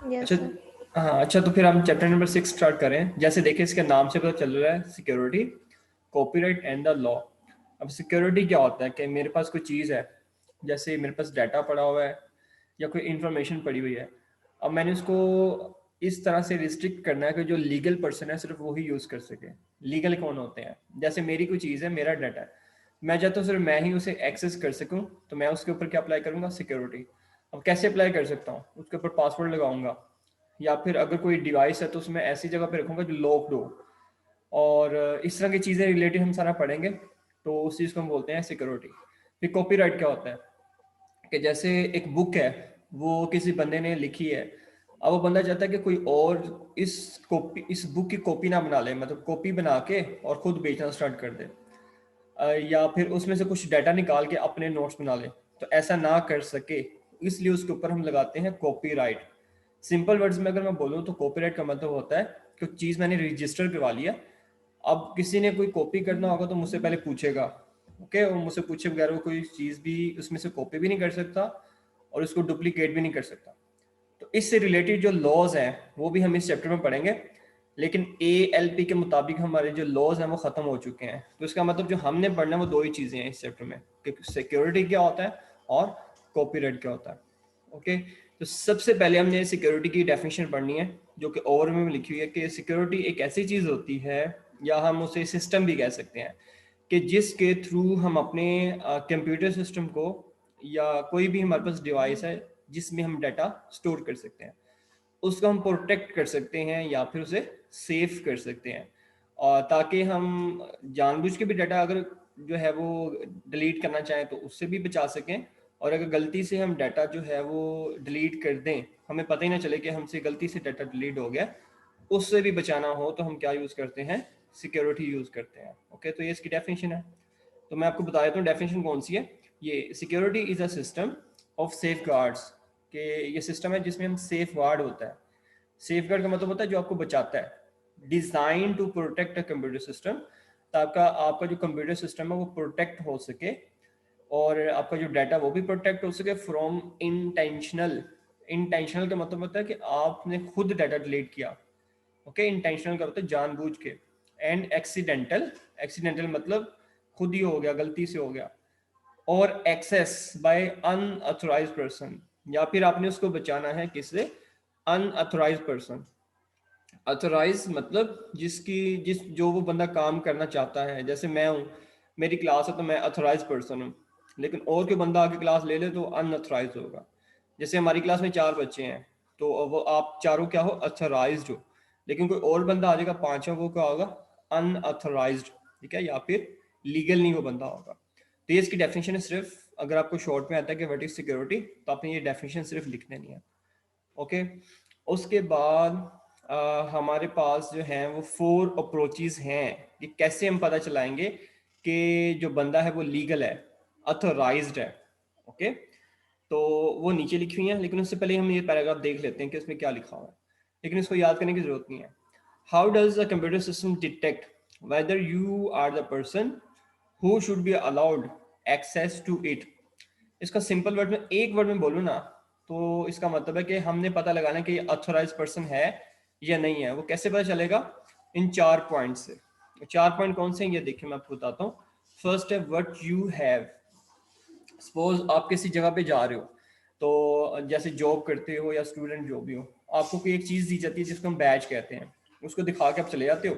Yes अच्छा। Sir. हाँ अच्छा, तो फिर हम चैप्टर नंबर 6 स्टार्ट करें। जैसे देखिए इसके नाम से पता चल रहा है, security, copyright and the law. अब सिक्योरिटी क्या होता है कि मेरे पास कोई चीज़ है, जैसे मेरे पास डाटा पड़ा हुआ है या कोई इंफॉर्मेशन पड़ी हुई है। अब मैंने उसको इस तरह से रिस्ट्रिक्ट करना है कि जो लीगल पर्सन है सिर्फ वही यूज़ कर सके। लीगल कौन होते हैं? जैसे मेरी कोई चीज़ है, मेरा डाटा है, मैं चाहता हूँ सिर्फ मैं ही उसे एक्सेस कर सकूँ, तो मैं उसके ऊपर क्या अप्लाई करूँगा? सिक्योरिटी। अब कैसे अप्लाई कर सकता हूँ? उसके ऊपर पासवर्ड लगाऊंगा, या फिर अगर कोई डिवाइस है तो उसमें ऐसी जगह पे रखूंगा जो लॉक्ड हो। और इस तरह की चीज़ें रिलेटेड हम सारा पढ़ेंगे, तो उस चीज़ को हम बोलते हैं सिक्योरिटी। फिर कॉपीराइट क्या होता है कि जैसे एक बुक है, वो किसी बंदे ने लिखी है, अब वो बंदा चाहता है कि कोई और इस बुक की कॉपी ना बना ले, मतलब कॉपी बना के और खुद बेचना स्टार्ट कर दे। या फिर उसमें से कुछ डाटा निकाल के अपने नोट्स बना ले, तो ऐसा ना कर सके, इसलिए उसके ऊपर हम लगाते हैं कॉपीराइट। सिंपल वर्ड्स में अगर मैं बोलूँ तो कॉपीराइट का मतलब होता है कि चीज़ मैंने रजिस्टर करवा लिया, अब किसी ने कोई कॉपी करना होगा तो मुझसे पहले पूछेगा। ओके, और मुझसे पूछे बगैर वो कोई चीज़ भी उसमें से कॉपी भी नहीं कर सकता और उसको डुप्लीकेट भी नहीं कर सकता। तो इससे रिलेटेड जो लॉज हैं वो भी हम इस चैप्टर में पढ़ेंगे, लेकिन ALP के मुताबिक हमारे जो लॉज हैं वो ख़त्म हो चुके हैं। तो इसका मतलब जो हमने पढ़ना है वो दो ही चीज़ें हैं इस चैप्टर में, कि सिक्योरिटी क्या होता है और कॉपीराइट क्या होता है। ओके, तो सबसे पहले हमने सिक्योरिटी की डेफिनेशन पढ़नी है, जो कि ओवर में लिखी हुई है कि सिक्योरिटी एक ऐसी चीज़ होती है, या हम उसे सिस्टम भी कह सकते हैं, कि जिसके थ्रू हम अपने कंप्यूटर सिस्टम को, या कोई भी हमारे पास डिवाइस है जिसमें हम डाटा स्टोर कर सकते हैं, उसको हम प्रोटेक्ट कर सकते हैं या फिर उसे सेव कर सकते हैं। और ताकि हम जानबूझ के भी डाटा अगर जो है वो डिलीट करना चाहें तो उससे भी बचा सकें। और अगर गलती से हम डाटा जो है वो डिलीट कर दें, हमें पता ही ना चले कि हमसे गलती से डाटा डिलीट हो गया, उससे भी बचाना हो तो हम क्या यूज़ करते हैं? सिक्योरिटी यूज़ करते हैं। ओके, तो ये इसकी डेफिनेशन है। तो मैं आपको बता देता हूँ डेफिनेशन कौन सी है। ये security is a system of safe guards, कि ये सिस्टम है जिसमें हम सेफ गार्ड होता है। सेफ गार्ड का मतलब होता है जो आपको बचाता है। Design to protect a computer system, तो आपका आपका जो कंप्यूटर सिस्टम है वो प्रोटेक्ट हो सके, और आपका जो डाटा वो भी प्रोटेक्ट हो सके फ्रॉम इंटेंशनल। इंटेंशनल का मतलब होता है कि आपने खुद डाटा डिलीट किया। ओके, इंटेंशनल का मतलब जानबूझ के। एंड एक्सीडेंटल, एक्सीडेंटल मतलब खुद ही हो गया, गलती से हो गया। और एक्सेस बाय अनऑथोराइज पर्सन, या फिर आपने उसको बचाना है किससे? Unauthorized person. अथोराइज मतलब जिस जो वो बंदा काम करना चाहता है। जैसे मैं हूँ, मेरी क्लास है तो मैं अथोराइज पर्सन हूँ, लेकिन और कोई बंदा आके क्लास ले ले तो अनअथोराइज होगा। जैसे हमारी क्लास में 4 बच्चे हैं, तो वो आप चारों क्या हो? अथोराइज्ड हो। लेकिन कोई और बंदा आ जाएगा पांचवा, वो क्या होगा? अनअथोराइज्ड। ठीक है, या फिर लीगल नहीं वो बंदा होगा। तो ये इसकी डेफिनेशन है। सिर्फ अगर आपको शॉर्ट में आता है कि व्हाट इज सिक्योरिटी, तो आपने ये डेफिनेशन सिर्फ लिख देनी है। ओके, उसके बाद हमारे पास जो है वो 4 अप्रोचेज हैं कि कैसे हम पता चलाएंगे कि जो बंदा है वो लीगल है, अथोराइज्ड है। ओके, तो वो नीचे लिखी हुई है, लेकिन उससे पहले हम ये पैराग्राफ देख लेते हैं कि इसमें क्या लिखा हुआ है, लेकिन इसको याद करने की जरूरत नहीं है। How does the computer system detect whether you are the person who should be allowed access to it? इसका सिंपल वर्ड में, एक वर्ड में बोलूँ ना, तो इसका मतलब है कि हमने पता लगाना कि ये अथोराइज पर्सन है या नहीं है। वो कैसे पता चलेगा? इन 4 पॉइंट से। 4 पॉइंट कौन से हैं ये देखिए, मैं आपको बताता हूँ। फर्स्ट है व्हाट यू हैव। सपोज आप किसी जगह पे जा रहे हो, तो जैसे जॉब करते हो या स्टूडेंट जो भी हो, आपको कोई एक चीज़ दी जाती है जिसको हम बैच कहते हैं। उसको दिखा के आप चले जाते हो,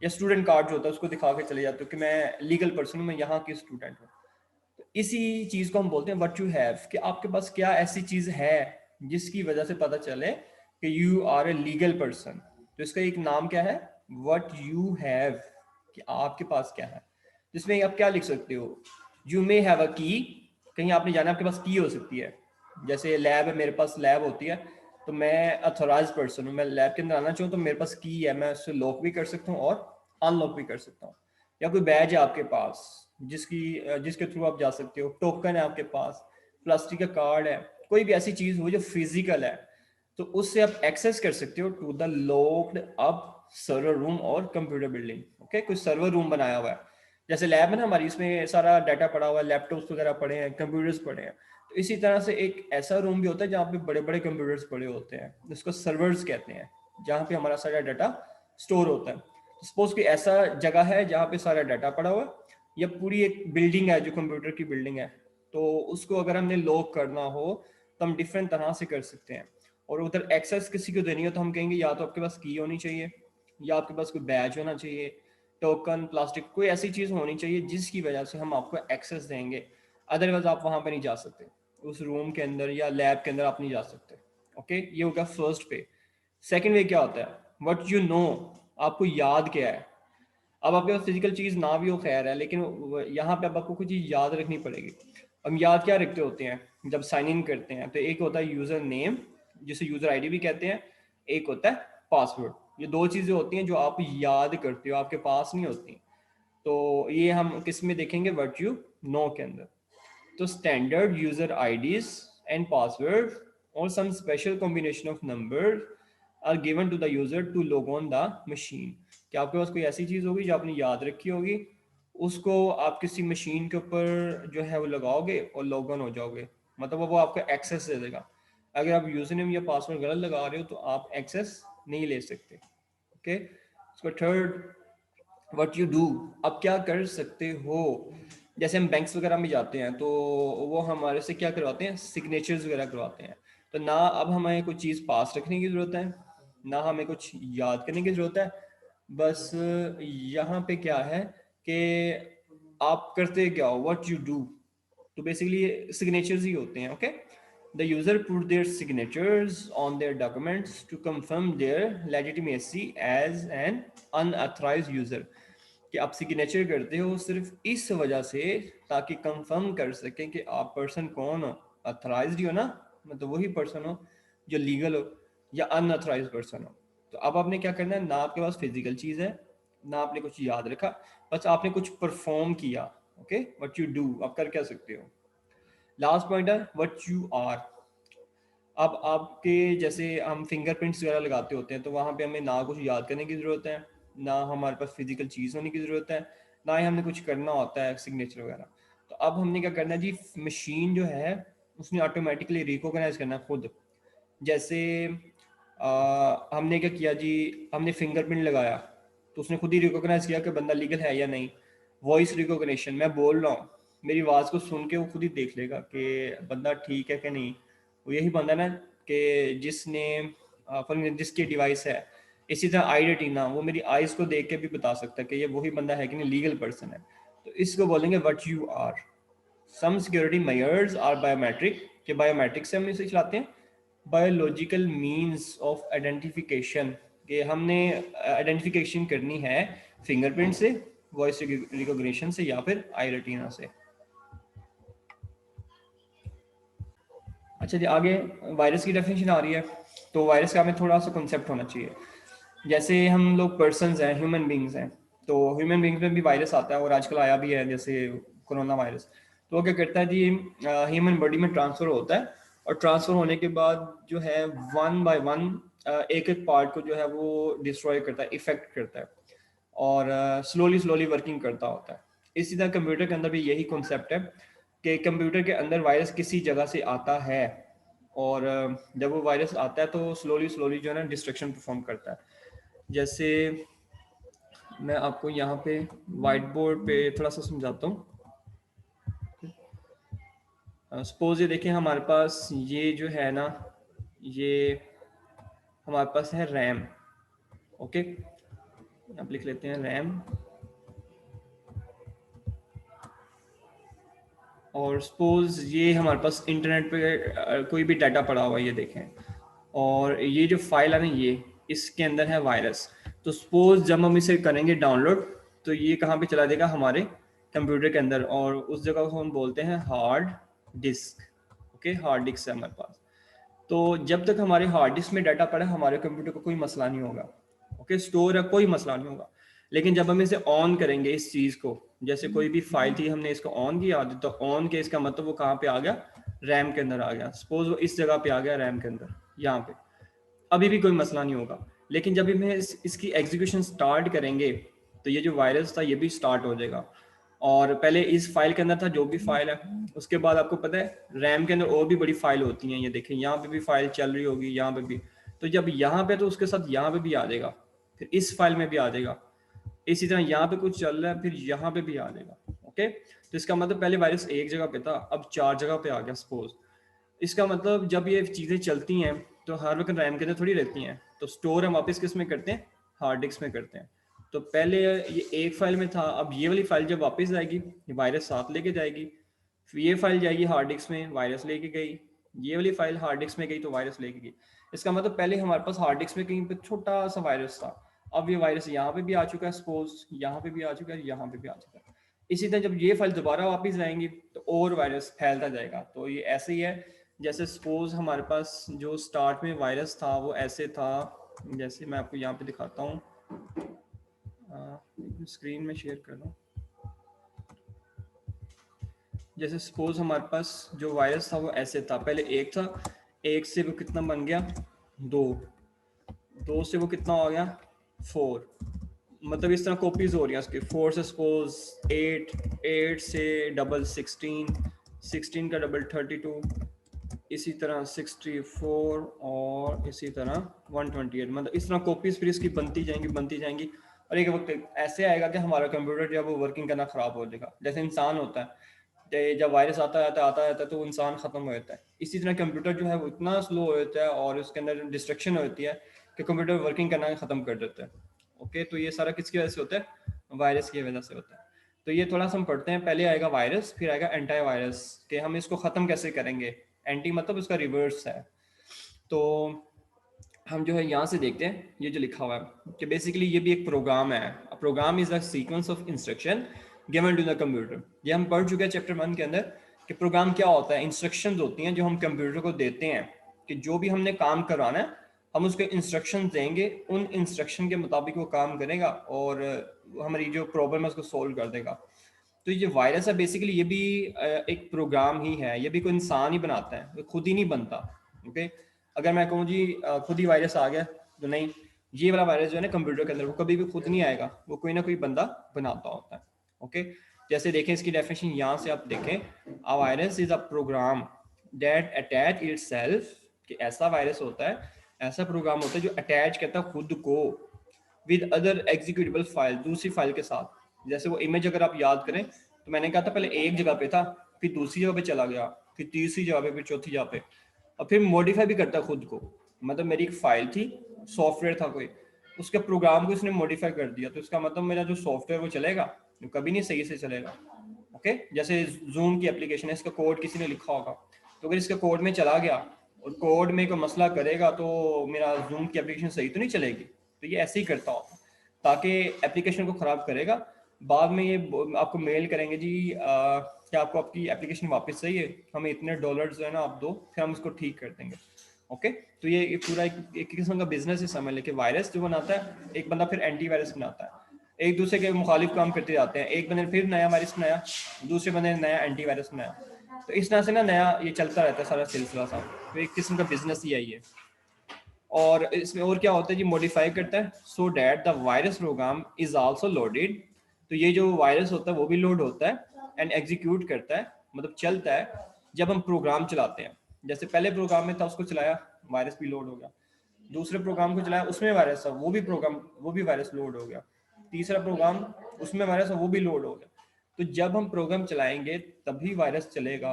या स्टूडेंट कार्ड जो होता है उसको दिखा के चले जाते हो कि मैं लीगल पर्सन हूँ, मैं यहाँ की स्टूडेंट हूँ। इसी चीज को हम बोलते हैं व्हाट यू हैव, कि आपके पास क्या ऐसी चीज है जिसकी वजह से पता चले कि you are a legal person. तो इसका एक नाम क्या है? व्हाट यू हैव, कि आपके पास क्या है। जिसमें आप क्या लिख सकते हो? यू मे हैव अ की, कहीं आपने जाना, आपके पास की हो सकती है। जैसे लैब है, मेरे पास लैब होती है, तो मैं अथोराइज पर्सन हूँ, मैं लैब के अंदर आना चाहूँ तो मेरे पास की है, मैं उससे लॉक भी कर सकता हूँ और अनलॉक भी कर सकता हूँ। या कोई बैज है आपके पास जिसके थ्रू आप जा सकते हो, टोकन है आपके पास, प्लास्टिक का कार्ड है, कोई भी ऐसी चीज हो जो फिजिकल है, तो उससे आप एक्सेस कर सकते हो to the locked up server room और कंप्यूटर बिल्डिंग। ओके, कोई सर्वर रूम बनाया हुआ है, जैसे लैब है ना हमारी, इसमें सारा डाटा पड़ा हुआ है, लैपटॉप्स वगैरह पड़े हैं, कंप्यूटर्स पड़े हैं। तो इसी तरह से एक ऐसा रूम भी होता है जहाँ पे बड़े बड़े कंप्यूटर्स पड़े होते हैं, जिसको सर्वर्स कहते हैं, जहाँ पे हमारा सारा डाटा स्टोर होता है। सपोज कोई ऐसा जगह है जहाँ पे सारा डाटा पड़ा हुआ है, या पूरी एक बिल्डिंग है जो कंप्यूटर की बिल्डिंग है, तो उसको अगर हमने लॉक करना हो तो हम डिफरेंट तरह से कर सकते हैं। और उधर एक्सेस किसी को देनी हो तो हम कहेंगे या तो आपके पास की होनी चाहिए, या आपके पास कोई बैज होना चाहिए, टोकन, प्लास्टिक, कोई ऐसी चीज़ होनी चाहिए जिसकी वजह से हम आपको एक्सेस देंगे। अदरवाइज आप वहाँ पर नहीं जा सकते, उस रूम के अंदर या लैब के अंदर आप नहीं जा सकते। ओके, ये हो गया फर्स्ट वे। सेकेंड वे क्या होता है, वट यू नो, आपको याद क्या है। अब आपके पास फिजिकल चीज़ ना भी हो खैर है, लेकिन यहाँ पे अब आपको कुछ चीज़ याद रखनी पड़ेगी। हम याद क्या रखते होते हैं जब साइन इन करते हैं, तो एक होता है यूज़र नेम जिसे यूज़र आईडी भी कहते हैं, एक होता है पासवर्ड। ये दो चीज़ें होती हैं जो आप याद करते हो, आपके पास नहीं होती। तो ये हम किस में देखेंगे, व्हाट यू नो के अंदर। तो standard user IDs and password और some special combination of number are given to the user to log on the machine. कि आपके पास कोई ऐसी चीज होगी जो आपने याद रखी होगी, उसको आप किसी मशीन के ऊपर जो है वो लगाओगे और लॉग ऑन हो जाओगे, मतलब वो आपको एक्सेस दे देगा। अगर आप यूजर नेम या पासवर्ड गलत लगा रहे हो तो आप एक्सेस नहीं ले सकते। ओके, इसको थर्ड, व्हाट यू डू, अब क्या कर सकते हो। जैसे हम बैंक्स वगैरह में जाते हैं तो वो हमारे से क्या करवाते हैं, सिग्नेचर्स वगैरह करवाते हैं। तो ना अब हमें कुछ चीज़ पास रखने की ज़रूरत है, ना हमें कुछ याद करने की ज़रूरत है। बस यहाँ पे क्या है कि आप करते क्या हो, व्हाट यू डू। तो बेसिकली सिग्नेचर्स ही होते हैं। Okay, the user put their signatures on their documents to confirm their legitimacy as an unauthorised user. कि आप सिग्नेचर करते हो सिर्फ इस वजह से ताकि कंफर्म कर सकें कि आप पर्सन कौन हो, अथराइज्ड हो ना, मतलब वही पर्सन हो जो लीगल हो, या अनअथराइज्ड पर्सन हो। तो अब आपने क्या करना है, ना आपके पास फिजिकल चीज़ है, ना आपने कुछ याद रखा, बस आपने कुछ परफॉर्म किया। ओके, व्हाट यू डू, आप कर क्या सकते हो। लास्ट पॉइंट है व्हाट यू आर। अब आपके जैसे हम फिंगरप्रिंट्स वगैरह लगाते होते हैं, तो वहाँ पे हमें ना कुछ याद करने की ज़रूरत है, ना हमारे पास फिजिकल चीज़ होने की ज़रूरत है, ना ही हमने कुछ करना होता है सिग्नेचर वगैरह। तो अब हमने क्या करना है जी, मशीन जो है उसने ऑटोमेटिकली रिकॉग्नाइज करना है खुद। जैसे हमने क्या किया जी, हमने फिंगरप्रिंट लगाया तो उसने खुद ही रिकॉग्नाइज किया कि बंदा लीगल है या नहीं। वॉइस रिकॉग्निशन, मैं बोल रहा हूँ, मेरी आवाज़ को सुन के वो खुद ही देख लेगा कि बंदा ठीक है कि नहीं। वो यही बंदा ना कि जिसने जिसकी डिवाइस है। इसी तरह आई रेटिना, वो मेरी आइज़ को देख के भी बता सकता है कि ये वही बंदा है कि नहीं, लीगल पर्सन है। तो इसको बोलेंगे what you are. Some security measures are biometric, कि बायोमेट्रिक से हम इसे चलाते हैं। बायोलॉजिकल मीन्स ऑफ आइडेंटिफिकेशन, कि हमने आइडेंटिफिकेशन करनी है फिंगरप्रिंट से, वॉइस रिकॉग्निशन से, या फिर आई रेटिना से। अच्छा जी, आगे वायरस की डेफिनेशन आ रही है। तो वायरस का हमें थोड़ा सा कॉन्सेप्ट होना चाहिए। जैसे हम लोग पर्सनस हैं, ह्यूमन बींग्स हैं, तो ह्यूमन बींग्स में भी वायरस आता है, और आजकल आया भी है जैसे कोरोना वायरस। तो वो क्या करता है जी, ह्यूमन बॉडी में ट्रांसफर होता है, और ट्रांसफर होने के बाद जो है वन बाय वन एक एक पार्ट को जो है वो डिस्ट्रॉय करता है, इफेक्ट करता है, और स्लोली स्लोली वर्किंग करता होता है। इसी तरह कंप्यूटर के अंदर भी यही कॉन्सेप्ट है कि कंप्यूटर के अंदर वायरस किसी जगह से आता है, और जब वो वायरस आता है तो स्लोली स्लोली जो है ना डिस्ट्रक्शन परफॉर्म करता है। जैसे मैं आपको यहाँ पे वाइट बोर्ड पे थोड़ा सा समझाता हूँ। सपोज ये देखें, हमारे पास ये जो है ना, ये हमारे पास है रैम। ओके, आप लिख लेते हैं रैम। और सपोज ये हमारे पास इंटरनेट पे कोई भी डाटा पड़ा हुआ है, ये देखें, और ये जो फाइल है ना, ये इसके अंदर है वायरस। तो सपोज जब हम इसे करेंगे डाउनलोड, तो ये कहाँ पे चला देगा, हमारे कंप्यूटर के अंदर, और उस जगह को हम बोलते हैं hard disk. Okay, hard disk है हमारे पास। तो जब तक हमारे हार्ड डिस्क में डाटा पड़ा है, हमारे कंप्यूटर को कोई मसला नहीं होगा। ओके, स्टोर है, कोई मसला नहीं होगा। लेकिन जब हम इसे ऑन करेंगे इस चीज को, जैसे कोई भी फाइल थी, हमने इसको ऑन किया, तो ऑन के इसका मतलब वो कहाँ पे आ गया, रैम के अंदर आ गया। सपोज वो इस जगह पे आ गया रैम के अंदर, यहाँ पे, अभी भी कोई मसला नहीं होगा। लेकिन जब हम इसकी एग्जीक्यूशन स्टार्ट करेंगे, तो ये जो वायरस था ये भी स्टार्ट हो जाएगा। और पहले इस फाइल के अंदर था जो भी फाइल है, उसके बाद आपको पता है रैम के अंदर और भी बड़ी फाइल होती हैं, ये देखें यहाँ पे भी फाइल चल रही होगी, यहाँ पे भी, तो जब यहाँ पे तो उसके साथ यहाँ पे भी आ जाएगा, फिर इस फाइल में भी आ जाएगा, इसी तरह यहाँ पे कुछ चल रहा है फिर यहाँ पे भी आ जाएगा। ओके, तो इसका मतलब पहले वायरस एक जगह पे था, अब 4 जगह पे आ गया सपोज। इसका मतलब जब ये चीज़ें चलती हैं तो हर वक्त रैम के अंदर थोड़ी रहती हैं, तो स्टोर हम वापस किस में करते हैं, हार्ड डिस्क में करते हैं। तो पहले ये एक फाइल में था, अब ये वाली फाइल जब वापस जाएगी ये वायरस साथ लेके जाएगी, फिर ये फाइल जाएगी हार्ड डिस्क में, वायरस लेके गई, ये वाली फाइल हार्ड डिस्क में गई तो वायरस लेके गई। इसका मतलब पहले हमारे पास हार्ड डिस्क में कहीं पे छोटा सा वायरस था, अब ये वायरस यहाँ पे भी आ चुका है सपोज, यहाँ पे भी आ चुका है, यहाँ पे भी आ चुका है। इसी तरह जब ये फाइल दोबारा वापस आएंगी तो और वायरस फैलता जाएगा। तो ये ऐसे ही है, जैसे सपोज हमारे पास जो स्टार्ट में वायरस था वो ऐसे था, जैसे मैं आपको यहाँ पे दिखाता हूँ, स्क्रीन में शेयर कर दूँ। जैसे सपोज हमारे पास जो वायरस था वो ऐसे था, पहले एक था, एक से वो कितना बन गया, दो, दो से वो कितना हो गया, 4, मतलब इस तरह कॉपीज हो रही हैं उसकी, 4 से सपोज 8, 8 से डबल 16, 16 का डबल 32, इसी तरह 64 और इसी तरह 128, मतलब इस तरह कॉपीज फिर इसकी बनती जाएंगी और एक वक्त ऐसे आएगा कि हमारा कंप्यूटर जब वो वर्किंग करना खराब हो जाएगा। जैसे इंसान होता है, जब वायरस आता है तो इंसान खत्म हो जाता है, इसी तरह कंप्यूटर जो है वो इतना स्लो हो जाता है और उसके अंदर डिस्ट्रक्शन होती है कि कंप्यूटर वर्किंग करना खत्म कर देता है। ओके, तो ये सारा किसकी वजह से होता है, वायरस की वजह से होता है। तो ये थोड़ा सा हम पढ़ते हैं, पहले आएगा वायरस फिर आएगा एंटी वायरस, कि हम इसको खत्म कैसे करेंगे, एंटी मतलब उसका रिवर्स है। तो हम जो है यहाँ से देखते हैं, ये जो लिखा हुआ है कि बेसिकली ये भी एक प्रोग्राम है, program is the sequence of instruction given to the computer. ये हम पढ़ चुके हैं चैप्टर 1 के अंदर कि प्रोग्राम क्या होता है, इंस्ट्रक्शंस होती हैं जो हम कंप्यूटर को देते हैं कि जो भी हमने काम करवाना है हम उसको इंस्ट्रक्शन देंगे, उन इंस्ट्रक्शन के मुताबिक वो काम करेगा और हमारी जो प्रॉब्लम है उसको सोल्व कर देगा। तो ये वायरस है बेसिकली ये भी एक प्रोग्राम ही है, ये भी कोई इंसान ही बनाता है, ये खुद ही नहीं बनता। ओके, अगर मैं कहूँ जी खुद ही वायरस आ गया तो नहीं, ये वाला वायरस जो है ना कंप्यूटर के अंदर वो कभी भी खुद नहीं आएगा, वो कोई ना कोई बंदा बनाता होता है। ओके, जैसे देखें इसकी डेफिनेशन यहाँ से आप देखें, a virus is a program that attach itself, कि ऐसा वायरस होता है, ऐसा प्रोग्राम होता है जो अटैच करता है खुद को विद अदर एग्जीक्यूटेबल फाइल, दूसरी फाइल के साथ। जैसे वो इमेज अगर आप याद करें तो मैंने कहा था पहले एक जगह पे था, फिर दूसरी जगह पे चला गया, फिर तीसरी जगह पे, फिर चौथी जगह पे, और फिर मॉडिफाई भी करता खुद को। मतलब मेरी एक फाइल थी, सॉफ्टवेयर था कोई, उसके प्रोग्राम को इसने मॉडिफाई कर दिया, तो इसका मतलब मेरा जो सॉफ्टवेयर वो चलेगा, वो कभी नहीं सही से चलेगा। ओके, जैसे जूम की एप्लीकेशन है, इसका कोड किसी ने लिखा होगा, तो अगर इसके कोड में चला गया और कोड में कोई मसला करेगा तो मेरा जूम की एप्लीकेशन सही तो नहीं चलेगी। तो ये ऐसे ही करता होता ताकि एप्लीकेशन को ख़राब करेगा, बाद में ये आपको मेल करेंगे जी कि आपको आपकी एप्लीकेशन वापस चाहिए, हमें इतने डॉलर जो है ना आप दो, फिर हम इसको ठीक कर देंगे। ओके, तो ये पूरा एक किस्म का बिजनेस ही समझ लेके, वायरस जो बनाता है एक बंदा फिर एंटी वायरस बनाता है, एक दूसरे के मुखालिफ काम करते जाते हैं, एक बंदे ने फिर नया वायरस बनाया, दूसरे बंदे ने नया एंटी वायरस बनाया, तो इस तरह से ना नया ये चलता रहता है सारा सिलसिला सा। तो एक किस्म का बिजनेस ही है ये। और इसमें और क्या होता है जी, मॉडिफाई करता है so that the virus program is also loaded, तो ये जो वायरस होता है वो भी लोड होता है एंड एग्जीक्यूट करता है, मतलब चलता है जब हम प्रोग्राम चलाते हैं। जैसे पहले प्रोग्राम में था उसको चलाया, वायरस भी लोड हो गया, दूसरे प्रोग्राम को चलाया उसमें वायरस था, वो भी वायरस लोड हो गया, तीसरा प्रोग्राम उसमें वायरस था वो भी लोड हो गया। तो जब हम प्रोग्राम चलाएंगे तभी वायरस चलेगा।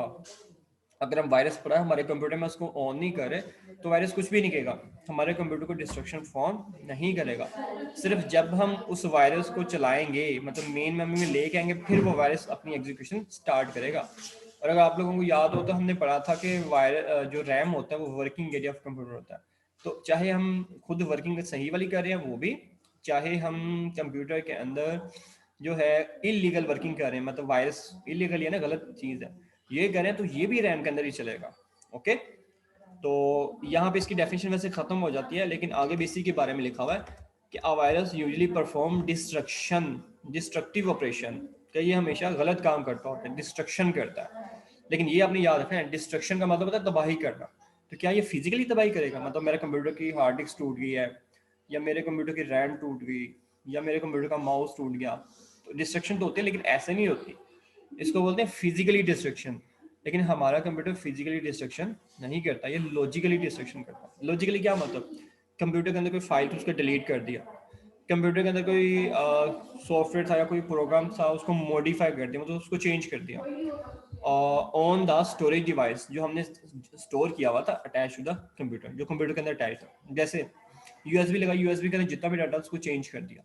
अगर हम वायरस पड़ा हमारे कंप्यूटर में उसको ऑन नहीं करे तो वायरस कुछ भी नहीं करेगा, हमारे कंप्यूटर को डिस्ट्रक्शन फॉर्म नहीं करेगा। सिर्फ जब हम उस वायरस को चलाएंगे, मतलब मेन मेमोरी में लेके आएंगे, फिर वो वायरस अपनी एग्जीक्यूशन स्टार्ट करेगा। और अगर आप लोगों को याद हो तो हमने पढ़ा था कि वायरस जो रैम होता है वो वर्किंग एरिया ऑफ कंप्यूटर होता है। तो चाहे हम खुद वर्किंग सही वाली कर रहे हैं वो भी, चाहे हम कंप्यूटर के अंदर जो है इलीगल वर्किंग कर रहे हैं, मतलब वायरस इलीगल है ना, गलत चीज है, ये करें तो ये भी रैम के अंदर ही चलेगा। ओके, तो यहाँ पे इसकी डेफिनेशन वैसे खत्म हो जाती है, लेकिन आगे भी इसी के बारे में लिखा हुआ है कि a virus usually perform destructive operation, कि ये हमेशा गलत काम करता होता है, डिस्ट्रक्शन करता है। लेकिन ये आपने याद रखना है, डिस्ट्रक्शन का मतलब होता है तबाही करना। तो क्या ये फिजिकली तबाही करेगा, मतलब मेरे कंप्यूटर की हार्ड डिस्क टूट गई है, या मेरे कंप्यूटर की रैम टूट गई, या मेरे कंप्यूटर का माउस टूट गया, डिस्ट्रक्शन तो होती है लेकिन ऐसे नहीं होती, इसको बोलते हैं फिजिकली डिस्ट्रक्शन। लेकिन हमारा कंप्यूटर फिजिकली डिस्ट्रक्शन नहीं करता, ये लॉजिकली डिस्ट्रक्शन करता है। लॉजिकली क्या मतलब, कंप्यूटर के अंदर कोई फाइल थी उसको डिलीट कर दिया, कंप्यूटर के अंदर कोई सॉफ्टवेयर था या कोई प्रोग्राम था उसको मॉडिफाई कर दिया, मतलब उसको चेंज कर दिया ऑन द स्टोरेज डिवाइस, जो हमने स्टोर किया हुआ था अटैच टू द कंप्यूटर, जो कंप्यूटर के अंदर अटैच था। जैसे यूएसबी लगा, यूएसबी के अंदर जितना भी डाटा उसको चेंज कर दिया,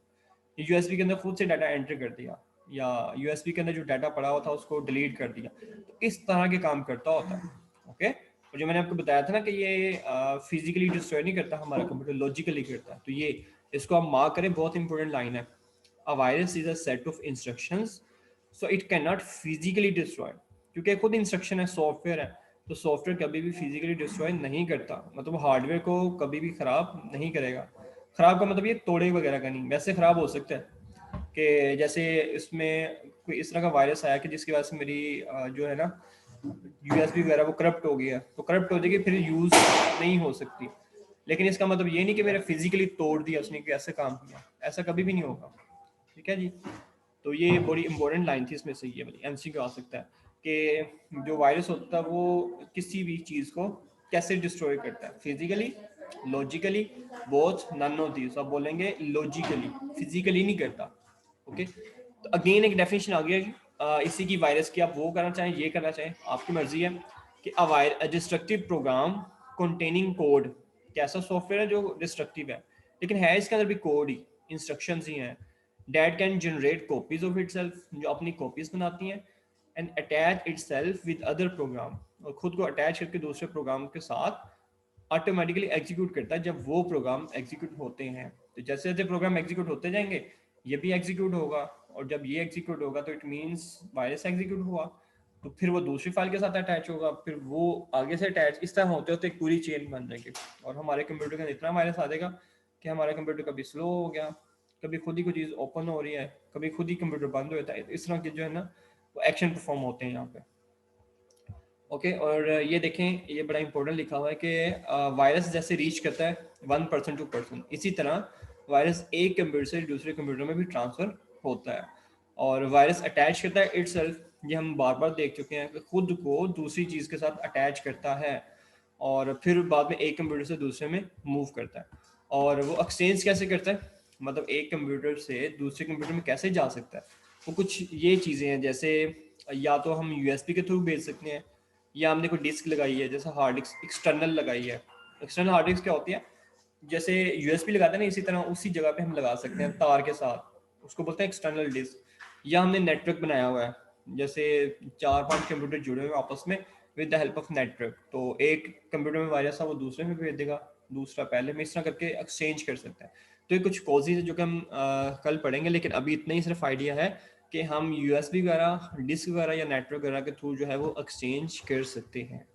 यूएसबी के अंदर खुद से डाटा एंटर कर दिया, या यूएसबी के अंदर जो डाटा पड़ा हुआ था उसको डिलीट कर दिया। तो इस तरह के काम करता होता है। ओके, और जो मैंने आपको बताया था ना कि ये फिजिकली डिस्ट्रॉय नहीं करता हमारा कंप्यूटर, लॉजिकली करता है। तो ये इसको आप मार्क करें, बहुत इंपॉर्टेंट लाइन है। अ virus is a set of instructions so it can not physically destroy, क्योंकि खुद इंस्ट्रक्शन है, सॉफ्टवेयर है, तो सॉफ्टवेयर कभी भी फिजिकली डिस्ट्रॉय नहीं करता, मतलब हार्डवेयर को कभी भी खराब नहीं करेगा। खराब का मतलब ये तोड़े वगैरह का नहीं, वैसे खराब हो सकता है कि जैसे इसमें कोई इस तरह का वायरस आया कि जिसकी वजह से मेरी जो है ना यूएसबी वगैरह वो करप्ट हो गया, तो करप्ट हो जाएगी फिर यूज नहीं हो सकती। लेकिन इसका मतलब ये नहीं कि मेरा फिजिकली तोड़ दिया उसने, कैसे काम किया, ऐसा कभी भी नहीं होगा। ठीक है जी, तो ये बड़ी इंपॉर्टेंट लाइन थी इसमें से, ये वाली एमसीक्यू आ सकता है कि जो वायरस होता है वो किसी भी चीज़ को कैसे डिस्ट्रॉय करता है, physically, logically, both none of these. आप बोलेंगे लॉजिकली, फिजिकली नहीं करता। ओके, तो अगेन एक डेफिनेशन आ गया इसी की वायरस की, आप वो करना चाहें ये करना चाहें आपकी मर्जी है कि अ डिस्ट्रक्टिव प्रोग्राम कंटेनिंग कोड, कैसा सॉफ्टवेयर है जो डिस्ट्रक्टिव है लेकिन है इसके अंदर भी कोड ही, इंस्ट्रक्शंस ही हैं, that can generate copies of itself, जो अपनी कॉपीज बनाती हैं, and attach itself with other program, और खुद को अटैच करके दूसरे प्रोग्राम के साथ ऑटोमेटिकली एग्जीक्यूट करता है जब वो प्रोग्राम एग्जीक्यूट होते हैं। तो जैसे जैसे प्रोग्राम एग्जीक्यूट होते जाएंगे ये भी एग्जीक्यूट होगा, और जब ये एग्जीक्यूट होगा तो इट मीन्स वायरस एग्जीक्यूट हुआ, तो फिर वो दूसरी फाइल के साथ अटैच होगा, फिर वो आगे से अटैच, इस तरह होते होते एक पूरी चेन बन जाएगी। और हमारे कंप्यूटर के अंदर इतना वायरस आ जाएगा कि हमारा कंप्यूटर कभी स्लो हो गया, कभी खुद ही कोई चीज़ ओपन हो रही है, कभी खुद ही कंप्यूटर बंद हो जाता है, इस तरह के जो है ना वो एक्शन परफॉर्म होते हैं यहाँ पे। ओके, और ये देखें, ये बड़ा इंपॉर्टेंट लिखा हुआ है कि वायरस जैसे रीच करता है 1% टू पर्सन, इसी तरह वायरस एक कंप्यूटर से दूसरे कंप्यूटर में भी ट्रांसफर होता है। और वायरस अटैच करता है इटसेल्फ, ये हम बार बार देख चुके हैं कि खुद को दूसरी चीज़ के साथ अटैच करता है और फिर बाद में एक कंप्यूटर से दूसरे में मूव करता है। और वो एक्सचेंज कैसे करता है, मतलब एक कंप्यूटर से दूसरे कंप्यूटर में कैसे जा सकता है, वो कुछ ये चीज़ें हैं, जैसे या तो हम यूएसबी के थ्रू भेज सकते हैं, या हमने कोई डिस्क लगाई है, जैसे हार्ड डिस्क एक्सटर्नल लगाई है। एक्सटर्नल हार्ड डिस्क क्या होती है, जैसे यूएसबी लगाते हैं ना, इसी तरह उसी जगह पे हम लगा सकते हैं तार के साथ, उसको बोलते हैं एक्सटर्नल डिस्क। या हमने नेटवर्क बनाया हुआ है, जैसे 4-5 कंप्यूटर जुड़े हुए आपस में with the help of network, तो एक कंप्यूटर में वायरस है वो दूसरे में भेज देगा, दूसरा पहले में, इस तरह करके एक्सचेंज कर सकते हैं। तो ये कुछ कॉजेज है जो कि हम कल पढ़ेंगे, लेकिन अभी इतना ही सिर्फ आइडिया है कि हम यूएसबी वगैरह, डिस्क वगैरह या नेटवर्क वगैरह के थ्रू जो है वो एक्सचेंज कर सकते हैं।